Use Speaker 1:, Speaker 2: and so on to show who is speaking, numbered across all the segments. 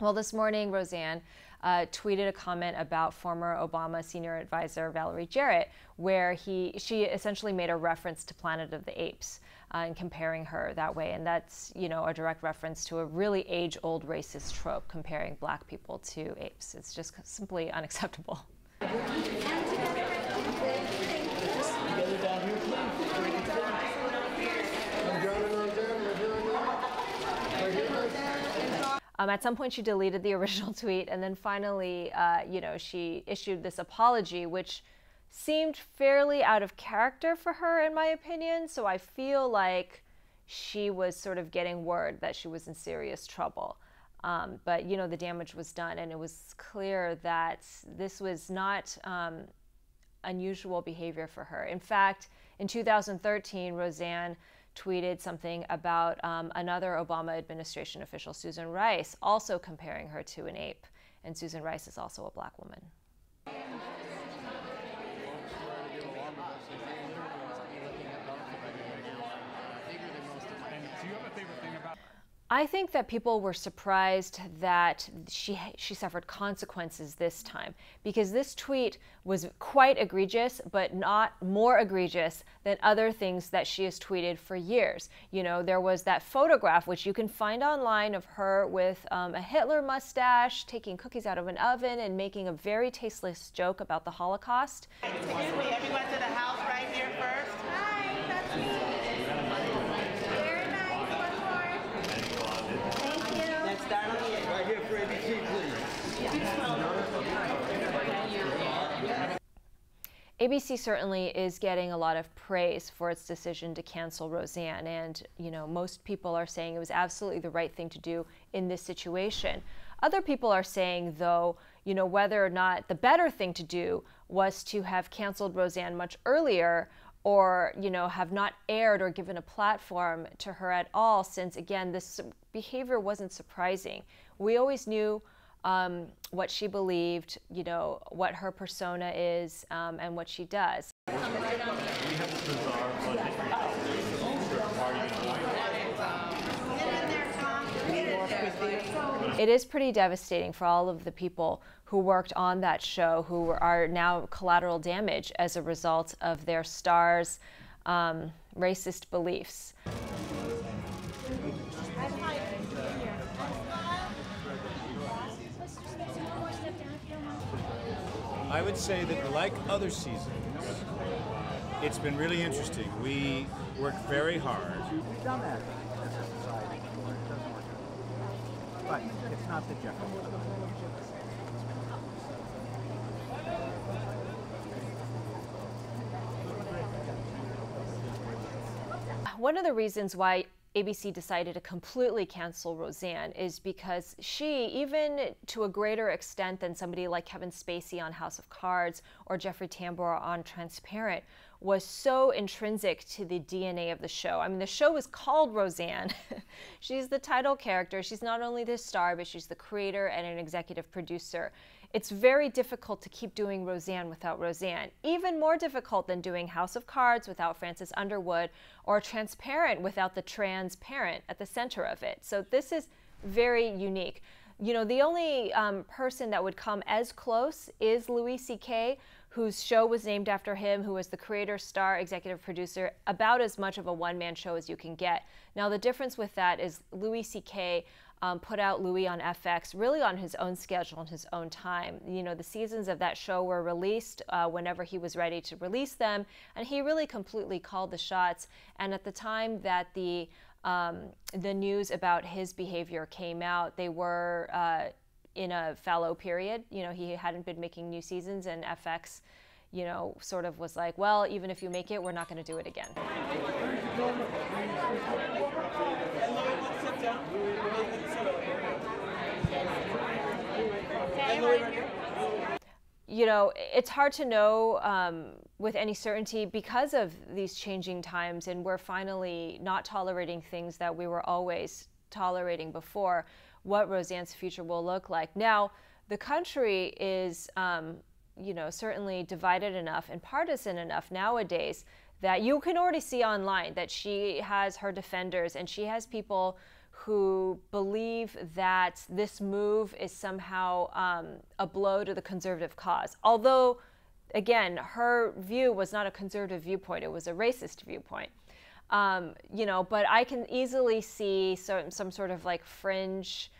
Speaker 1: Well, this morning, Roseanne tweeted a comment about former Obama senior advisor Valerie Jarrett, where she essentially made a reference to Planet of the Apes and comparing her that way. And that's, you know, a direct reference to a really age-old racist trope, comparing black people to apes. It's just simply unacceptable. At some point, she deleted the original tweet, and then finally, you know, she issued this apology, which seemed fairly out of character for her, in my opinion. So I feel like she was sort of getting word that she was in serious trouble. But, you know, the damage was done, and it was clear that this was not unusual behavior for her. In fact, in 2013, Roseanne tweeted something about another Obama administration official, Susan Rice, also comparing her to an ape. And Susan Rice is also a black woman. I think that people were surprised that she suffered consequences this time, because this tweet was quite egregious, but not more egregious than other things that she has tweeted for years. You know, there was that photograph, which you can find online, of her with a Hitler mustache, taking cookies out of an oven and making a very tasteless joke about the Holocaust.
Speaker 2: Excuse me, everyone to the house right here first. Hi, that's me. Very nice, one more. Thank you. Let's start on the end. Right here for ABC, please.
Speaker 1: ABC certainly is getting a lot of praise for its decision to cancel Roseanne, and you know, most people are saying it was absolutely the right thing to do in this situation. Other people are saying, though, you know, whether or not the better thing to do was to have canceled Roseanne much earlier, or, you know, have not aired or given a platform to her at all, since, again, this behavior wasn't surprising. We always knew what she believed, you know, what her persona is, and what she does. It is pretty devastating for all of the people who worked on that show, who are now collateral damage as a result of their stars' racist beliefs.
Speaker 3: I would say that, like other seasons, it's been really interesting. We worked very hard.
Speaker 4: We've done that as a society before. It doesn't work out. But it's not the Jekyll.
Speaker 1: One of the reasons why ABC decided to completely cancel Roseanne is because she, even to a greater extent than somebody like Kevin Spacey on House of Cards or Jeffrey Tambor on Transparent, was so intrinsic to the DNA of the show. I mean, the show is called Roseanne. She's the title character. She's not only the star, but she's the creator and an executive producer. It's very difficult to keep doing Roseanne without Roseanne. Even more difficult than doing House of Cards without Frances Underwood, or Transparent without the trans parent at the center of it. So this is very unique. You know, the only person that would come as close is Louis C.K., whose show was named after him, who was the creator, star, executive producer, about as much of a one-man show as you can get. Now, the difference with that is Louis C.K. Put out Louis on FX really on his own schedule and his own time. You know, the seasons of that show were released whenever he was ready to release them, and he really completely called the shots. And at the time that the news about his behavior came out, they were in a fallow period. You know, he hadn't been making new seasons, and FX, you know, sort of was like, well, even if you make it, we're not going to do it again. You know, it's hard to know with any certainty because of these changing times, and we're finally not tolerating things that we were always tolerating before, what Roseanne's future will look like. Now, the country is, you know, certainly divided enough and partisan enough nowadays that you can already see online that she has her defenders, and she has people who believe that this move is somehow a blow to the conservative cause. Although, again, her view was not a conservative viewpoint, it was a racist viewpoint. You know, but I can easily see some sort of like fringe,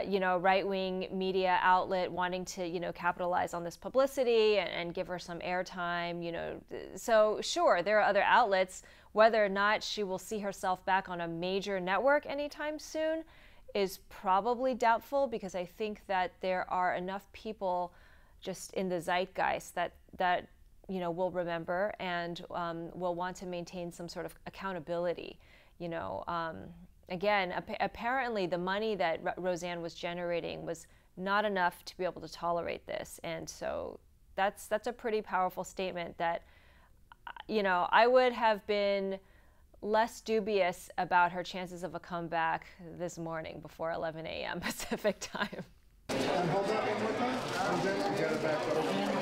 Speaker 1: you know, right-wing media outlet wanting to, you know, capitalize on this publicity and give her some airtime, you know. So sure, there are other outlets. Whether or not she will see herself back on a major network anytime soon is probably doubtful, because I think that there are enough people just in the zeitgeist that you know, will remember and will want to maintain some sort of accountability, you know. Again, apparently the money that Roseanne was generating was not enough to be able to tolerate this. And so that's a pretty powerful statement that, you know, I would have been less dubious about her chances of a comeback this morning before 11 a.m. Pacific time.
Speaker 5: And hold that one more time. Roseanne, you got it back over.